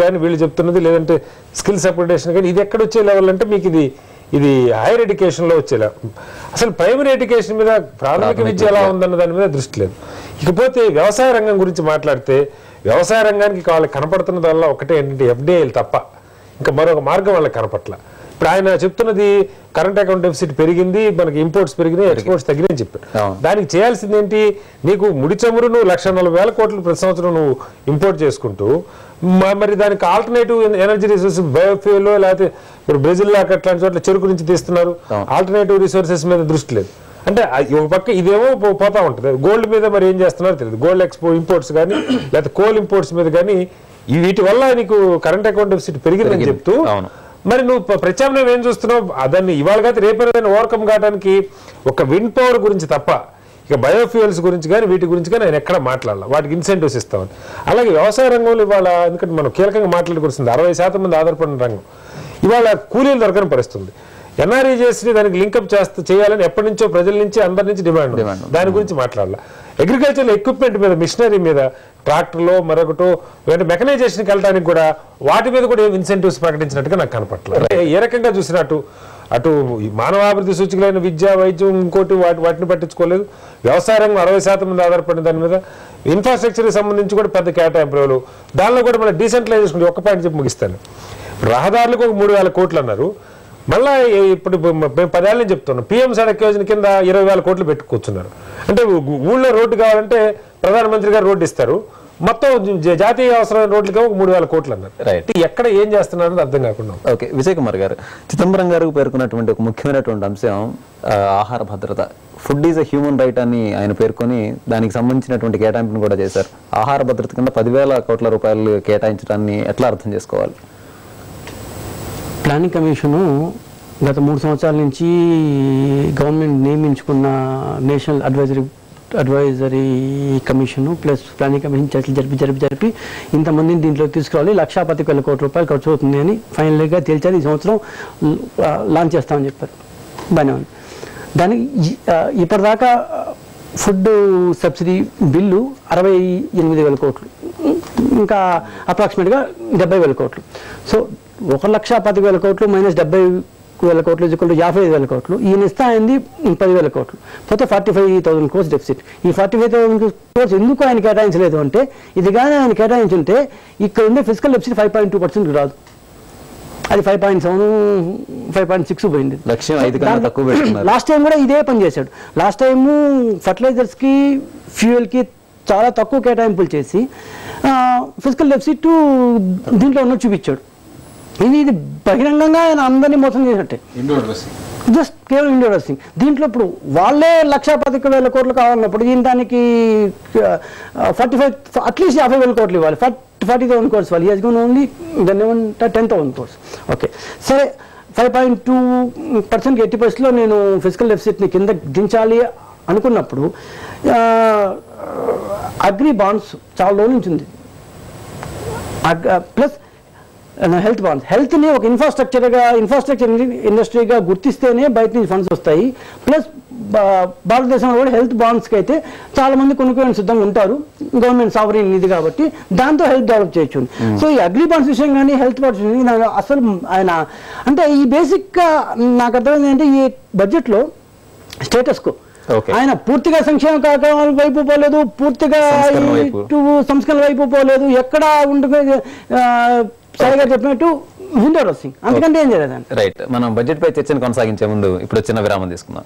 కానీ వీళ్ళు చెప్తున్నది లేదంటే స్కిల్స్ అప్గ్రేడేషన్ కానీ ఇది ఎక్కడ వచ్చే లెవెల్ అంటే మీకు ఇది హైయర్ ఎడ్యుకేషన్లో వచ్చే లెవెల్. అసలు ప్రైమరీ ఎడ్యుకేషన్ మీద ప్రాథమిక విద్య ఎలా ఉందన్న దాని మీద దృష్టి లేదు. ఇకపోతే వ్యవసాయ రంగం గురించి మాట్లాడితే వ్యవసాయ రంగానికి వాళ్ళకి కనపడుతున్నది వల్ల ఒకటే ఏంటంటే ఎఫ్డిఐలు తప్ప ఇంకా మరొక మార్గం వాళ్ళకి కనపట్ల. ఇప్పుడు ఆయన చెప్తున్నది కరెంట్ అకౌంట్ డెఫిసిట్ పెరిగింది, మనకి ఇంపోర్ట్స్ పెరిగినాయి, ఎక్స్పోర్ట్స్ తగ్గినాయని చెప్పారు. దానికి చేయాల్సింది ఏంటి? నీకు ముడి చమురు నువ్వు 1,40,000 కోట్లు ప్రతి సంవత్సరం నువ్వు ఇంపోర్ట్ చేసుకుంటూ మరి దానికి ఆల్టర్నేటివ్ ఎనర్జీ రిసోర్స్ బయోఫ్యూల్ లేకపోతే ఇప్పుడు బ్రెజిల్ లాగా అట్లాంటి చోట్ల చెరుకు నుంచి తీస్తున్నారు. ఆల్టర్నేటివ్ రిసోర్సెస్ మీద దృష్టి లేదు. అంటే ఒక పక్క ఇదేమో పోతా ఉంటుంది. గోల్డ్ మీద మరి ఏం చేస్తున్నారో తెలియదు. గోల్డ్ ఇంపోర్ట్స్ కానీ లేకపోతే కోల్ ఇంపోర్ట్స్ మీద కానీ వీటి వల్ల నీకు కరెంట్ అకౌంట్ డెఫిసిట్ పెరిగిందని చెప్తూ మరి నువ్వు ప్రత్యామ్నాయం ఏం చూస్తున్నావు? దాన్ని ఇవాళ కాదు రేపైనా ఓవర్కమ్ కావడానికి ఒక విండ్ పవర్ గురించి తప్ప ఇక బయోఫ్యూయల్స్ గురించి కానీ వీటి గురించి కానీ ఆయన ఎక్కడ మాట్లాడాలి. వాటికి ఇన్సెంటివ్స్ ఇస్తామని. అలాగే వ్యవసాయ రంగంలో ఇవాళ ఎందుకంటే మనం కీలకంగా మాట్లాడుకొస్తుంది 60% మంది ఆధారపడిన రంగం ఇవాళ కూలీలు దొరకని పరిస్థితుంది. ఎన్ఆర్ఈజెస్ని దానికి లింకప్ చేయాలని ఎప్పటి నుంచో ప్రజల నుంచి అందరి నుంచి డిమాండ్. దాని గురించి మాట్లాడాలి. అగ్రికల్చర్ ఎక్విప్మెంట్ మీద మిషనరీ మీద ట్రాక్టర్లో మరొకటో లేదంటే మెకనైజేషన్కి వెళ్ళడానికి కూడా వాటి మీద కూడా ఇన్సెంటివ్స్ ప్రకటించినట్టుగా నాకు కనపట్లేదు. ఏ రకంగా చూసినట్టు అటు మానవాభివృద్ధి సూచికలైన విద్య వైద్యం ఇంకోటి వాటిని పట్టించుకోలేదు. వ్యవసాయ రంగం 60% మంది ఆధారపడిన దాని మీద ఇన్ఫ్రాస్ట్రక్చర్కి సంబంధించి కూడా పెద్ద కేటాయింపులు. దానిలో కూడా మన డీసెంట్రలైజేషన్ ఒక్క పాయింట్ చెప్పి ముగిస్తాను. రహదారులకు ఒక 3,000 కోట్లు అన్నారు. మళ్ళీ ఇప్పుడు మేము 10 ఏళ్ళ నుంచి చెప్తున్నాం పిఎం సడక్ యోజన కింద 20,000 కోట్లు పెట్టుకొచ్చున్నారు. అంటే ఊళ్ళో రోడ్డు కావాలంటే ప్రధానమంత్రి గారు రోడ్డు ఇస్తారు. మొత్తం జాతీయ అవసరమైన రోడ్లకి ఒక 3,000 కోట్లు అన్నారు. ఎక్కడ ఏం చేస్తున్నారని అర్థం కాకుండా. ఓకే, విజయ్ కుమార్ గారు, చిదంబరం గారు పేర్కొన్నటువంటి ఒక ముఖ్యమైనటువంటి అంశం ఆహార భద్రత. Food is a human right అని ఆయన పేర్కొని దానికి సంబంధించినటువంటి కేటాయింపును కూడా చేశారు. ఆహార భద్రత కింద 10,000 కోట్ల రూపాయలు కేటాయించడాన్ని ఎట్లా అర్థం చేసుకోవాలి? ప్లానింగ్ కమిషను గత 3 సంవత్సరాల నుంచి గవర్నమెంట్ నియమించుకున్న national advisory commission plus planning commission చర్చలు జరిపి ఇంతమందిని దీంట్లో తీసుకురావాలి, 1,25,000 కోట్ల రూపాయలు ఖర్చు అవుతుంది అని ఫైనల్గా తేల్చారు. ఈ సంవత్సరం లాంచ్ చేస్తామని చెప్పారు. బాగానే ఉంది. దానికి ఇప్పటిదాకా ఫుడ్ సబ్సిడీ బిల్లు 68,000 కోట్లు, ఇంకా అప్రాక్సిమేట్గా 70,000 కోట్లు. సో 1,10,000 కోట్లు మైనస్ 70,000 కోట్లు 55,000 కోట్లు. ఈయన ఇస్తా అయింది 10,000 కోట్లు. పోతే 45,000 క్రోర్స్ డెఫిసిట్. ఈ 45,000 క్రోర్స్ ఎందుకు ఆయన కేటాయించలేదు అంటే ఇది కానీ ఆయన కేటాయించుంటే ఇక్కడ ఉండే ఫిజికల్ డెఫిసిట్ 5.2% రాదు. అది 5.7, 5.6 పోయింది. లాస్ట్ టైం కూడా ఇదే పని చేశాడు. లాస్ట్ టైము ఫర్టిలైజర్స్కి ఫ్యూయల్కి చాలా తక్కువ కేటాయింపులు చేసి ఫిజికల్ డెఫిసిట్ దీంట్లో ఉన్నట్టు చూపించాడు. ఇది బహిరంగంగా ఆయన అందరినీ మోసం చేసినట్టే. జస్ట్ కేవలం ఇండోర్ డ్రెస్సింగ్. దీంట్లో ఇప్పుడు వాళ్ళే 1,10,000 కోట్లు కావాలన్నప్పుడు ఈయన దానికి 45 అట్లీస్ట్ 50,000 కోట్లు ఇవ్వాలి. 40,000 కోర్స్ వాళ్ళు ఈజ్గోన్ ఓన్లీ దాన్ని ఏమంటారు 10,000 కోర్స్. ఓకే సరే, 5.2% 80%లో నేను ఫిజికల్ డెఫిసిట్ని కింద దించాలి అనుకున్నప్పుడు అగ్రి బాండ్స్ చాలా రోజుల నుంచి ఉంది. ప్లస్ హెల్త్ బాండ్స్, హెల్త్ని ఒక ఇన్ఫ్రాస్ట్రక్చర్ ఇండస్ట్రీగా గుర్తిస్తేనే బయట నుంచి ఫండ్స్ వస్తాయి. ప్లస్ భారతదేశంలో కూడా హెల్త్ బాండ్స్కి అయితే చాలామంది కొనుక్కోవడానికి సిద్ధంగా ఉంటారు. గవర్నమెంట్ సావరీన్ ఇది కాబట్టి దాంతో హెల్త్ డెవలప్ చేయొచ్చు. సో ఈ అగ్రి బాండ్స్ విషయం కానీ హెల్త్ బాండ్స్ విషయం నాకు అసలు ఆయన అంటే ఈ బేసిక్గా నాకు అర్థమైంది అంటే ఈ బడ్జెట్లో స్టేటస్కు ఆయన పూర్తిగా సంక్షేమ కార్యక్రమాల వైపు పోలేదు, పూర్తిగా సంస్కరణ వైపు పోలేదు. ఎక్కడ ఉంటుంది సరిగా చెప్పినట్టు విండో డ్రెస్సింగ్, అంతకంటే ఏం చేయలేదండి. రైట్, మనం బడ్జెట్ పై చర్చను కొనసాగించే ముందు ఇప్పుడు చిన్న విరామం తీసుకుందాం.